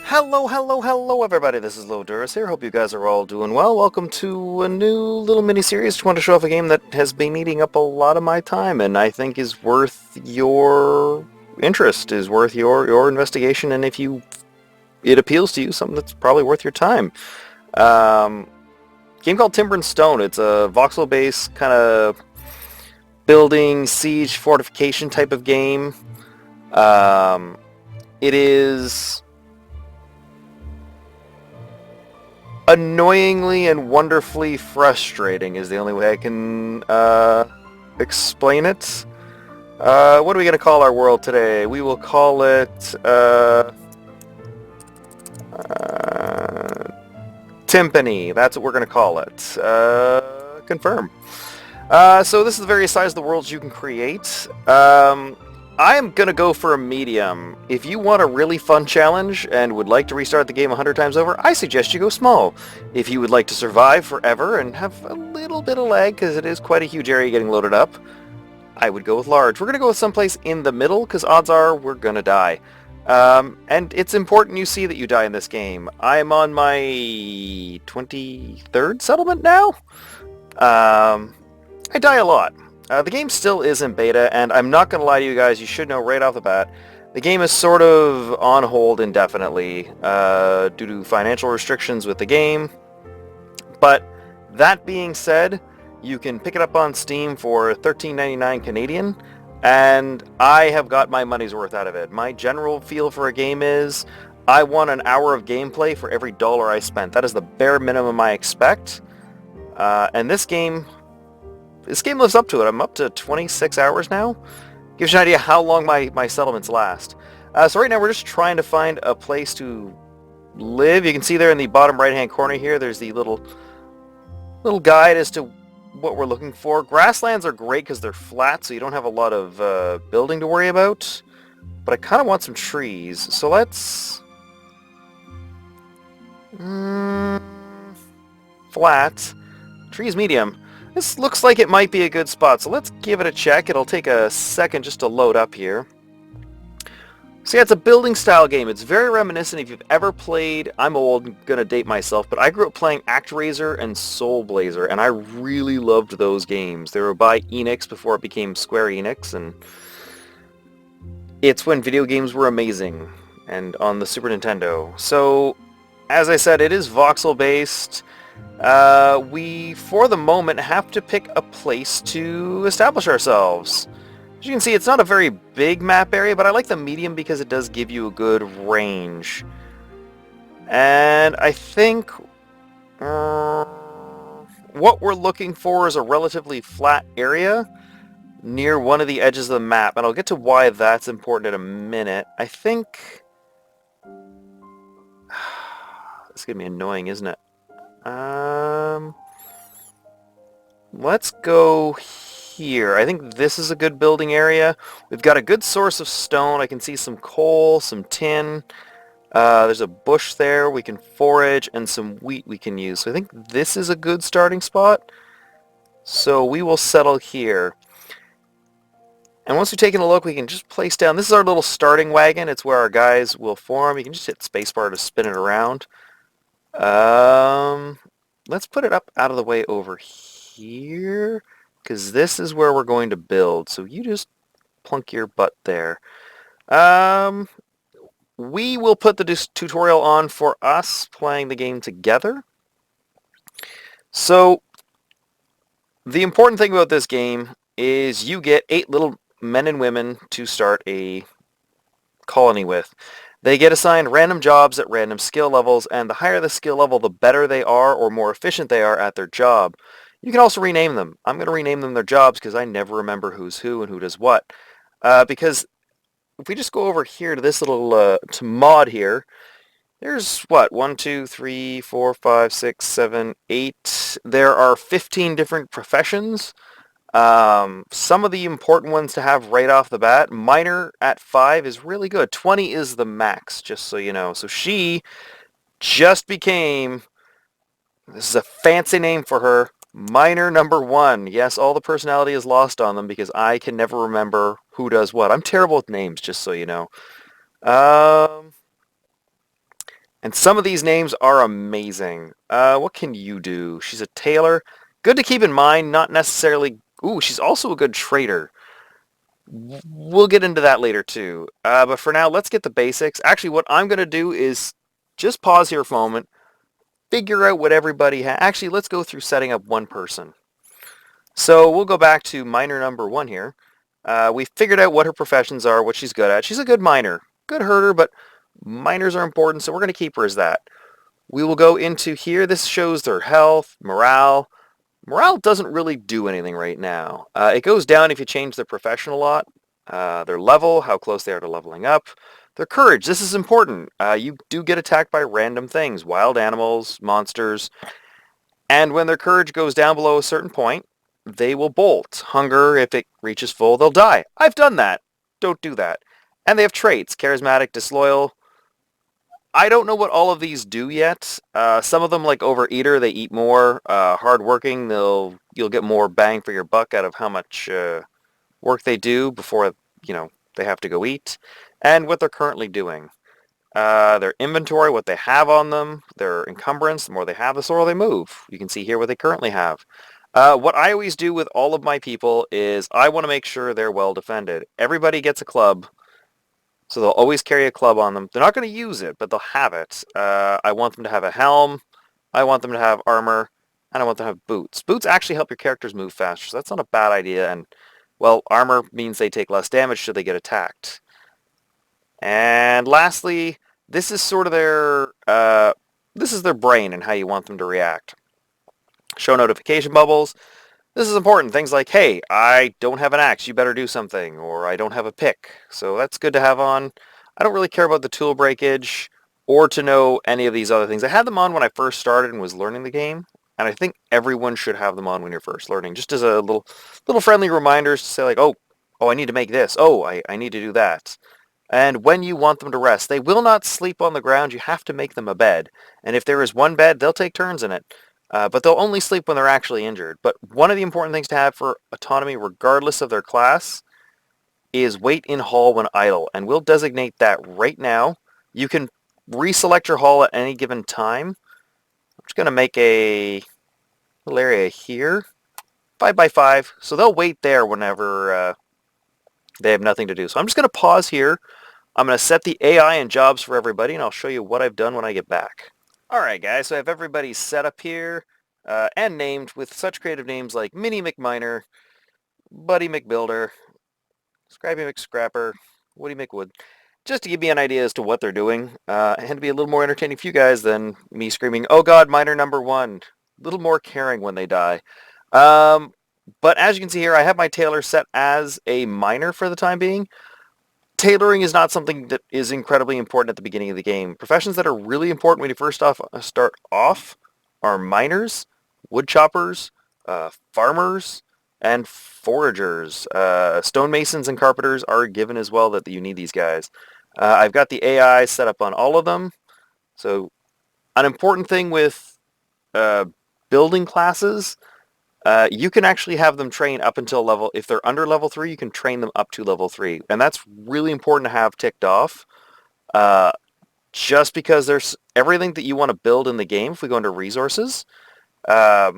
Hello, hello, hello, everybody. This is Lodurus here. Hope you guys are all doing well. Welcome to a new little mini-series. Just want to show off a game that has been eating up a lot of my time and I think is worth your interest, is worth your investigation, and if it appeals to you, something that's probably worth your time. Um, Game called Timber and Stone. It's a voxel-based kind of building, siege, fortification type of game. It is annoyingly and wonderfully frustrating is the only way I can explain it. What are we going to call our world today? We will call it Timpani. That's what we're going to call it. Confirm. So this is the various sizes of the worlds you can create. I am going to go for a medium. If you want a really fun challenge and would like to restart the game 100 times over, I suggest you go small. If you would like to survive forever and have a little bit of lag, because it is quite a huge area getting loaded up, I would go with large. We're going to go with someplace in the middle, because odds are we're going to die. And it's important you see that you die in this game. I'm on my 23rd settlement now. I die a lot. The game still is in beta, and I'm not going to lie to you guys, you should know right off the bat, the game is sort of on hold indefinitely due to financial restrictions with the game. But that being said, you can pick it up on Steam for $13.99 Canadian, and I have got my money's worth out of it. My general feel for a game is, I want an hour of gameplay for every dollar I spent. That is the bare minimum I expect. And this game lives up to it. I'm up to 26 hours now. Gives you an idea how long my settlements last. So right now we're just trying to find a place to live. You can see there in the bottom right hand corner here, there's the little guide as to what we're looking for. Grasslands are great because they're flat, so you don't have a lot of building to worry about. But I kind of want some trees, so let's... flat. Trees medium. This looks like it might be a good spot, so let's give it a check. It'll take a second just to load up here. So yeah, it's a building style game. It's very reminiscent if you've ever played, I'm old, I'm gonna date myself, but I grew up playing ActRaiser and Soul Blazer, and I really loved those games. They were by Enix before it became Square Enix, and it's when video games were amazing, and on the Super Nintendo. So, as I said, it is voxel based. We, for the moment, have to pick a place to establish ourselves. As you can see, it's not a very big map area, but I like the medium because it does give you a good range. And I think what we're looking for is a relatively flat area near one of the edges of the map, and I'll get to why that's important in a minute. I think... This is going to be annoying, isn't it? Let's go here. I think this is a good building area. We've got a good source of stone. I can see some coal, some tin. There's a bush there we can forage, and some wheat we can use. So I think this is a good starting spot. So we will settle here. And once we've taken a look, we can just place down... This is our little starting wagon. It's where our guys will form. You can just hit spacebar to spin it around. Let's put it up out of the way over here, because this is where we're going to build. So you just plunk your butt there. We will put the tutorial on for us playing the game together. So the important thing about this game is you get 8 little men and women to start a colony with. They get assigned random jobs at random skill levels, and the higher the skill level, the better they are or more efficient they are at their job. You can also rename them. I'm going to rename them their jobs because I never remember who's who and who does what. Because if we just go over here to this little to mod here, there's what, 1, 2, 3, 4, 5, 6, 7, 8. There are 15 different professions. Some of the important ones to have right off the bat. Miner at 5 is really good. 20 is the max, just so you know. So she just became, this is a fancy name for her, Miner number 1. Yes, all the personality is lost on them because I can never remember who does what. I'm terrible with names, just so you know. And some of these names are amazing. What can you do? She's a tailor. Good to keep in mind, not necessarily... Ooh, she's also a good trader. We'll get into that later too. But for now, let's get the basics. Actually, what I'm going to do is just pause here for a moment, figure out what everybody has. Actually, let's go through setting up one person. So we'll go back to miner number 1 here. We figured out what her professions are, what she's good at. She's a good miner, good herder, but miners are important, so we're going to keep her as that. We will go into here. This shows their health, morale. Morale doesn't really do anything right now. It goes down if you change their profession a lot. Their level, how close they are to leveling up. Their courage, this is important. You do get attacked by random things, wild animals, monsters, and when their courage goes down below a certain point, they will bolt. Hunger, if it reaches full, they'll die. I've done that. Don't do that. And they have traits, charismatic, disloyal. I don't know what all of these do yet. Some of them, like Overeater, they eat more. Hardworking, you'll get more bang for your buck out of how much work they do before they have to go eat, and what they're currently doing. Their inventory, what they have on them, their encumbrance, the more they have, the slower they move. You can see here what they currently have. What I always do with all of my people is I want to make sure they're well defended. Everybody gets a club, so they'll always carry a club on them. They're not going to use it, but they'll have it. I want them to have a helm, I want them to have armor, and I want them to have boots. Boots actually help your characters move faster, so that's not a bad idea, and, well, armor means they take less damage should they get attacked. And lastly, this is sort of their brain and how you want them to react. Show notification bubbles. This is important. Things like, hey, I don't have an axe, you better do something, or I don't have a pick. So that's good to have on. I don't really care about the tool breakage or to know any of these other things. I had them on when I first started and was learning the game, and I think everyone should have them on when you're first learning, just as a little friendly reminders to say like, oh, I need to make this. Oh, I need to do that. And when you want them to rest, they will not sleep on the ground. You have to make them a bed. And if there is one bed, they'll take turns in it. But they'll only sleep when they're actually injured. But one of the important things to have for autonomy, regardless of their class, is wait in hall when idle. And we'll designate that right now. You can reselect your hall at any given time. I'm just going to make a little area here, 5 by 5. So they'll wait there whenever they have nothing to do. So I'm just going to pause here. I'm going to set the AI and jobs for everybody, and I'll show you what I've done when I get back. Alright guys, so I have everybody set up here and named with such creative names like Mini McMiner, Buddy McBuilder, Scrappy McScrapper, Woody McWood, just to give me an idea as to what they're doing, and to be a little more entertaining for you guys than me screaming, oh god, miner number 1. A little more caring when they die. But as you can see here, I have my tailor set as a miner for the time being. Tailoring is not something that is incredibly important at the beginning of the game. Professions that are really important when you first start off are miners, wood choppers, farmers, and foragers. Stonemasons and carpenters are given as well that you need these guys. I've got the AI set up on all of them. So an important thing with building classes, you can actually have them train up until level, if they're under level 3, you can train them up to level 3. And that's really important to have ticked off. Just because there's everything that you want to build in the game, if we go into resources, a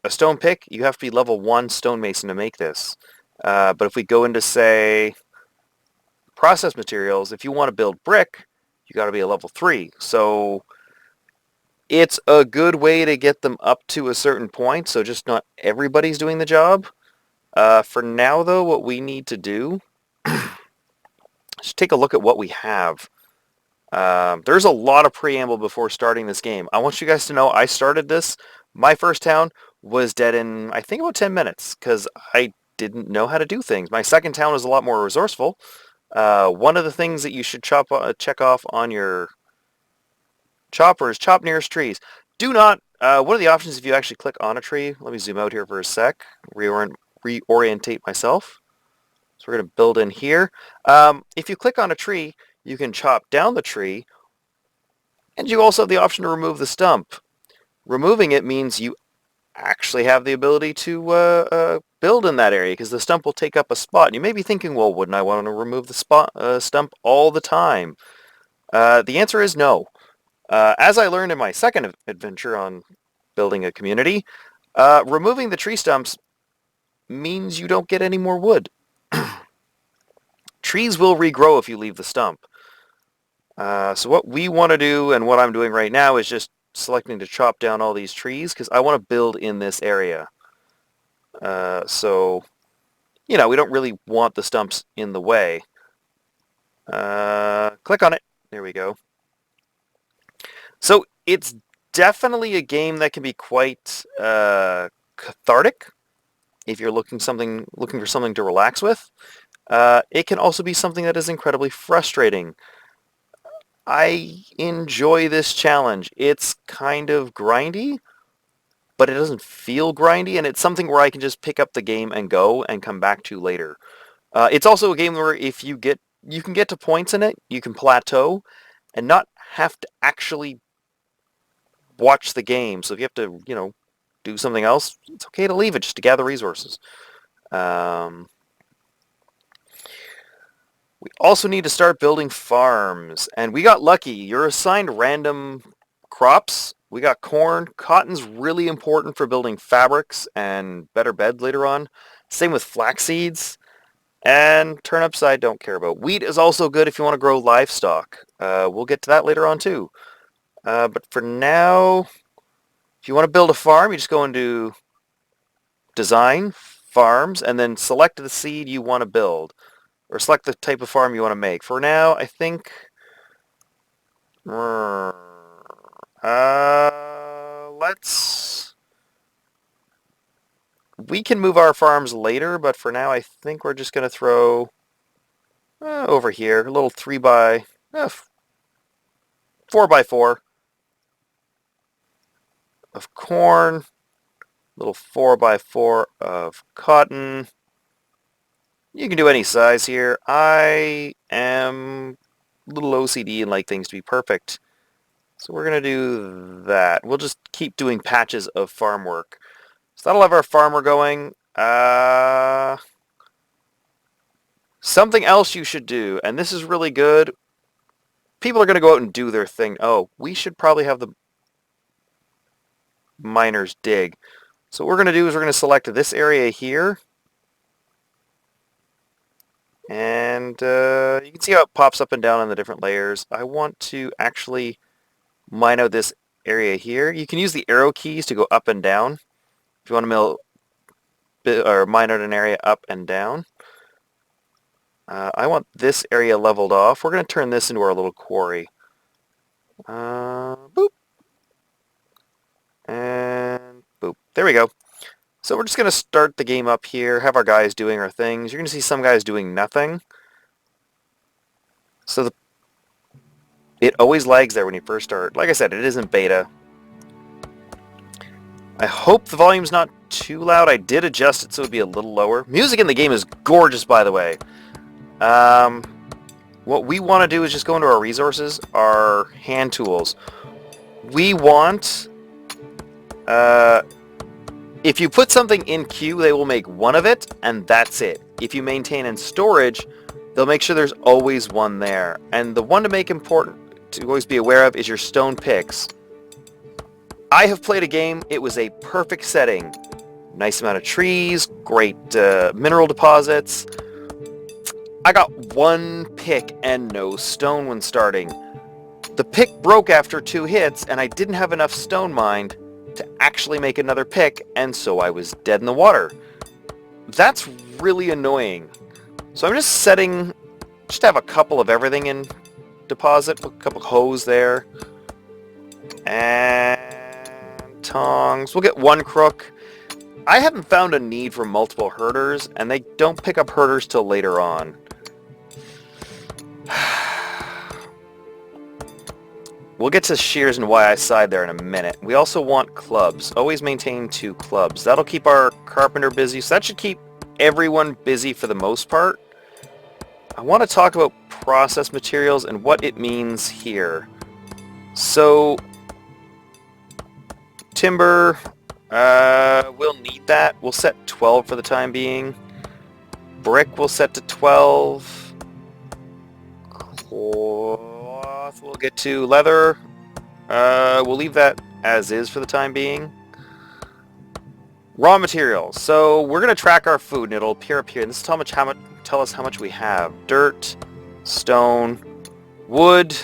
stone pick, you have to be level 1 stonemason to make this. But if we go into, say, process materials, if you want to build brick, you got to be a level 3. So it's a good way to get them up to a certain point, so just not everybody's doing the job. For now, though, what we need to do is take a look at what we have. There's a lot of preamble before starting this game. I want you guys to know I started this. My first town was dead in, I think, about 10 minutes, because I didn't know how to do things. My second town was a lot more resourceful. One of the things that you should check off on your choppers, chop nearest trees. Do not, one of the options if you actually click on a tree, let me zoom out here for a sec, reorientate myself. So we're going to build in here. If you click on a tree, you can chop down the tree, and you also have the option to remove the stump. Removing it means you actually have the ability to build in that area, because the stump will take up a spot. And you may be thinking, well, wouldn't I want to remove the stump all the time? The answer is no. As I learned in my second adventure on building a community, removing the tree stumps means you don't get any more wood. Trees will regrow if you leave the stump. So what we want to do, and what I'm doing right now, is just selecting to chop down all these trees, because I want to build in this area. So, we don't really want the stumps in the way. Click on it. There we go. So it's definitely a game that can be quite cathartic if you're looking for something to relax with. It can also be something that is incredibly frustrating. I enjoy this challenge. It's kind of grindy, but it doesn't feel grindy, and it's something where I can just pick up the game and go and come back to later. It's also a game where if you can get to points in it, you can plateau, and not have to actually watch the game. So if you have to, do something else, it's okay to leave it just to gather resources. We also need to start building farms, and we got lucky. You're assigned random crops. We got corn. Cotton's really important for building fabrics and better beds later on. Same with flax seeds. And turnips I don't care about. Wheat is also good if you want to grow livestock. We'll get to that later on too. But for now, if you want to build a farm, you just go into Design, Farms, and then select the seed you want to build. Or select the type of farm you want to make. For now, I think... let's... We can move our farms later, but for now I think we're just going to throw over here, a little 4x4 of corn, little 4x4 of cotton. You can do any size here. I am a little OCD and like things to be perfect. So we're going to do that. We'll just keep doing patches of farm work. So that'll have our farmer going. Something else you should do, and this is really good. People are going to go out and do their thing. Oh, we should probably have the miners dig. So what we're going to do is we're going to select this area here. And you can see how it pops up and down on the different layers. I want to actually mine out this area here. You can use the arrow keys to go up and down if you want to mine out an area up and down. I want this area leveled off. We're going to turn this into our little quarry. Boop. And boop. There we go. So we're just going to start the game up here, have our guys doing our things. You're going to see some guys doing nothing. So it always lags there when you first start. Like I said, it isn't beta. I hope the volume's not too loud. I did adjust it so it would be a little lower. Music in the game is gorgeous, by the way. What we want to do is just go into our resources, our hand tools. We want... if you put something in queue, they will make one of it, and that's it. If you maintain in storage, they'll make sure there's always one there. And the one to make important to always be aware of is your stone picks. I have played a game, it was a perfect setting. Nice amount of trees, great mineral deposits. I got one pick and no stone when starting. The pick broke after 2 hits, and I didn't have enough stone mined to actually make another pick, and so I was dead in the water. That's really annoying. So I'm just have a couple of everything in deposit, a couple hoes there, and tongs. We'll get 1 crook. I haven't found a need for multiple herders, and they don't pick up herders till later on. We'll get to shears and why I side there in a minute. We also want clubs. Always maintain 2 clubs. That'll keep our carpenter busy, so that should keep everyone busy for the most part. I want to talk about process materials and what it means here. So, timber, we'll need that. We'll set 12 for the time being. Brick we'll set to 12. Cloth we'll get to. Leather, We'll leave that as is for the time being. Raw materials. So we're going to track our food, and it'll appear up here. And this is tell us how much we have. Dirt, stone, wood,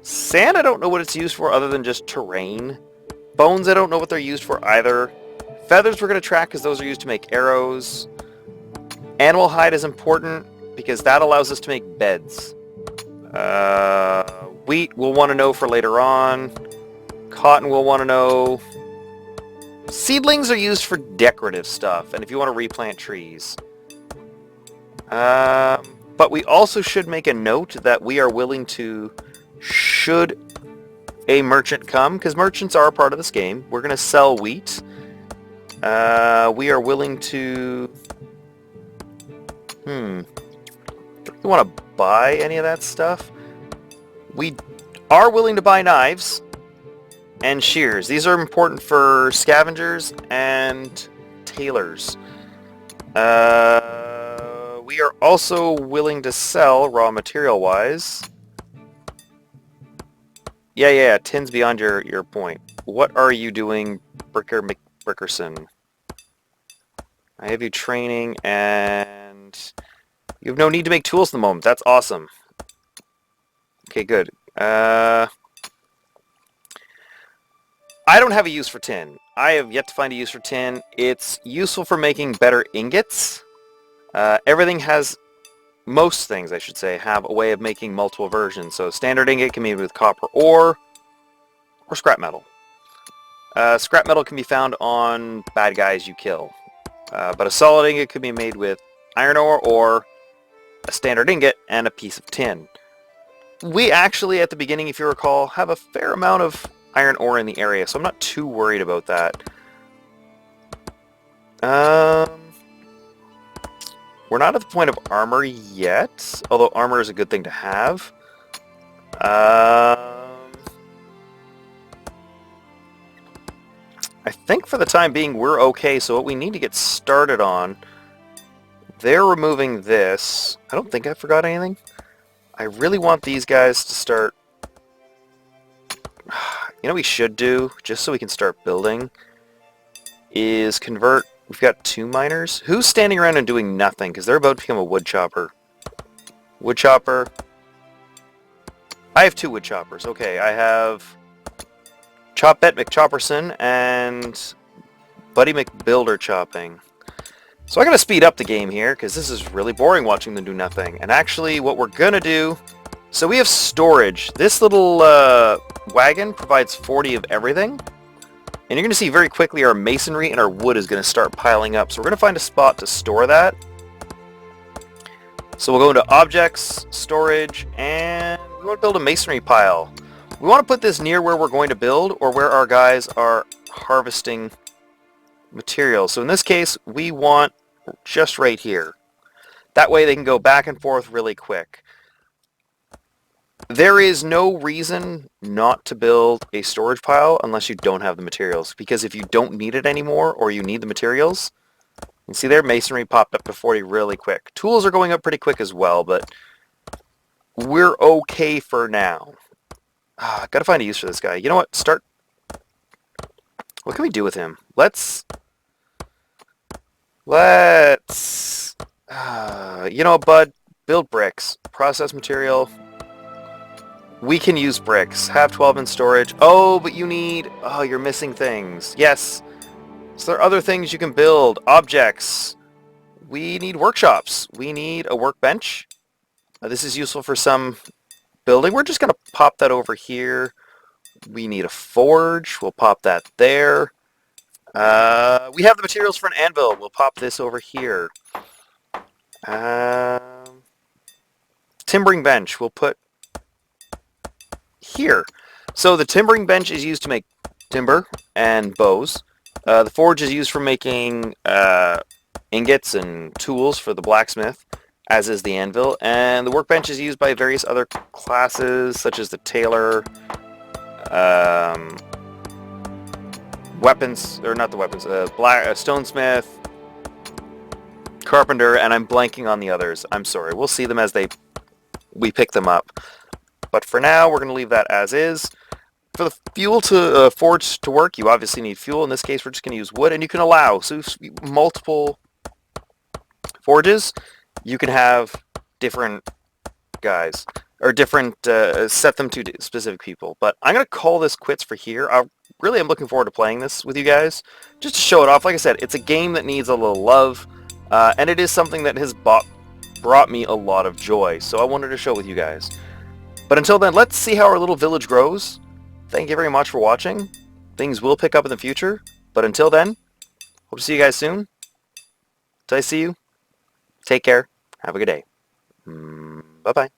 sand. I don't know what it's used for other than just terrain. Bones, I don't know what they're used for either. Feathers we're going to track because those are used to make arrows. Animal hide is important because that allows us to make beds. Wheat we'll want to know for later on. Cotton we'll want to know. Seedlings are used for decorative stuff, and if you want to replant trees. But we also should make a note that we are willing to, should a merchant come, because merchants are a part of this game. We're going to sell wheat. We are willing to... Do we want to buy any of that stuff? We are willing to buy knives and shears. These are important for scavengers and tailors. We are also willing to sell raw material-wise. Yeah, tin's beyond your point. What are you doing, Brickerson? I have you training, and you have no need to make tools at the moment. That's awesome. Okay, good. I don't have a use for tin. I have yet to find a use for tin. It's useful for making better ingots. Most things, I should say, have a way of making multiple versions. So standard ingot can be made with copper ore or scrap metal. Scrap metal can be found on bad guys you kill. But a solid ingot could be made with iron ore or a standard ingot and a piece of tin. We actually, at the beginning, if you recall, have a fair amount of iron ore in the area, so I'm not too worried about that. We're not at the point of armor yet, although armor is a good thing to have. I think for the time being we're okay, so what we need to get started on, they're removing this. I don't think I forgot anything. I really want these guys to start... You know what we should do, just so we can start building, is convert... We've got 2 miners. Who's standing around and doing nothing? Because they're about to become a wood chopper. Wood chopper. I have 2 wood choppers. Okay, I have Chopette McChopperson and Buddy McBuilder chopping. So I gotta speed up the game here, because this is really boring watching them do nothing. And actually, what we're gonna do... So we have storage. This little wagon provides 40 of everything. And you're going to see very quickly our masonry and our wood is going to start piling up. So we're going to find a spot to store that. So we'll go into Objects, Storage, and we want to build a masonry pile. We want to put this near where we're going to build or where our guys are harvesting materials. So in this case, we want just right here. That way they can go back and forth really quick. There is no reason not to build a storage pile unless you don't have the materials, because if you don't need it anymore or you need the materials, you see there masonry popped up to 40 really quick. Tools are going up pretty quick as well, but we're okay for now. Gotta find a use for this guy. You know what? What can we do with him? Let's you know, bud, build bricks. Process material. We can use bricks. Have 12 in storage. Oh, but you're missing things. Yes. So there are other things you can build. Objects. We need workshops. We need a workbench. This is useful for some building. We're just going to pop that over here. We need a forge. We'll pop that there. We have the materials for an anvil. We'll pop this over here. Timbering bench. We'll put here. So the timbering bench is used to make timber and bows. The forge is used for making ingots and tools for the blacksmith, as is the anvil. And the workbench is used by various other classes, such as the tailor, stonesmith, carpenter, and I'm blanking on the others. I'm sorry. We'll see them as we pick them up. But for now, we're going to leave that as is. for the fuel to forge to work, you obviously need fuel. In this case, we're just going to use wood, and you can allow multiple forges. You can have different guys or different set them to specific people. But I'm going to call this quits for here. Really am looking forward to playing this with you guys, just to show it off. Like I said, it's a game that needs a little love, and it is something that has brought me a lot of joy. So I wanted to show it with you guys. But until then, let's see how our little village grows. Thank you very much for watching. Things will pick up in the future. But until then, hope to see you guys soon. Till I see you, take care. Have a good day. Bye-bye.